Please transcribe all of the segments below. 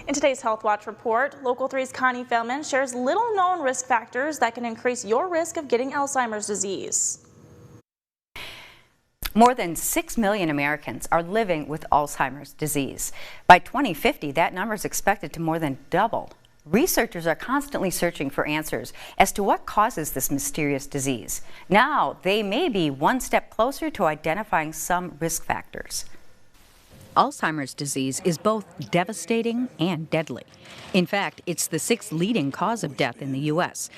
In today's Health Watch report, Local 3's Connie Feldman shares little-known risk factors that can increase your risk of getting Alzheimer's disease. More than 6 million Americans are living with Alzheimer's disease. By 2050, that number is expected to more than double. Researchers are constantly searching for answers as to what causes this mysterious disease. Now, they may be one step closer to identifying some risk factors. Alzheimer's disease is both devastating and deadly. In fact, it's the 6th leading cause of death in the U.S.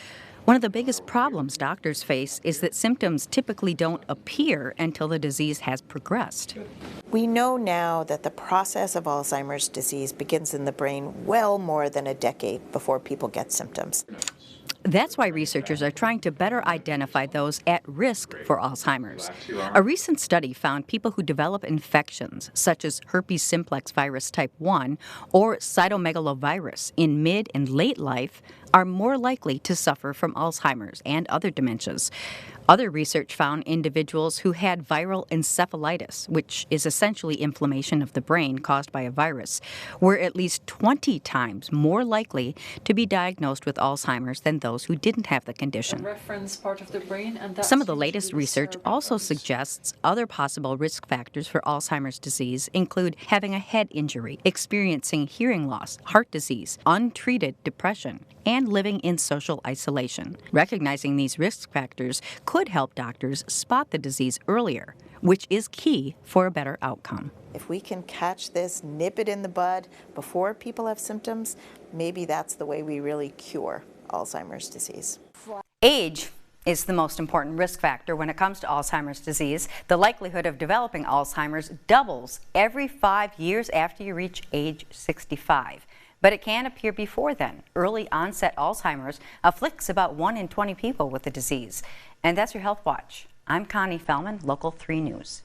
One of the biggest problems doctors face is that symptoms typically don't appear until the disease has progressed. We know now that the process of Alzheimer's disease begins in the brain well more than a decade before people get symptoms. That's why researchers are trying to better identify those at risk for Alzheimer's. A recent study found people who develop infections such as herpes simplex virus type 1 or cytomegalovirus in mid and late life are more likely to suffer from Alzheimer's and other dementias. Other research found individuals who had viral encephalitis, which is essentially inflammation of the brain caused by a virus, were at least 20 times more likely to be diagnosed with Alzheimer's than those who didn't have the condition. Some of the latest research also suggests other possible risk factors for Alzheimer's disease include having a head injury, experiencing hearing loss, heart disease, untreated depression, and living in social isolation. Recognizing these risk factors could help doctors spot the disease earlier, which is key for a better outcome. If we can catch this, nip it in the bud before people have symptoms, maybe that's the way we really cure Alzheimer's disease. Age is the most important risk factor when it comes to Alzheimer's disease. The likelihood of developing Alzheimer's doubles every 5 years after you reach age 65. But it can appear before then. Early onset Alzheimer's afflicts about 1 in 20 people with the disease. And that's your Health Watch. I'm Connie Feldman, Local 3 News.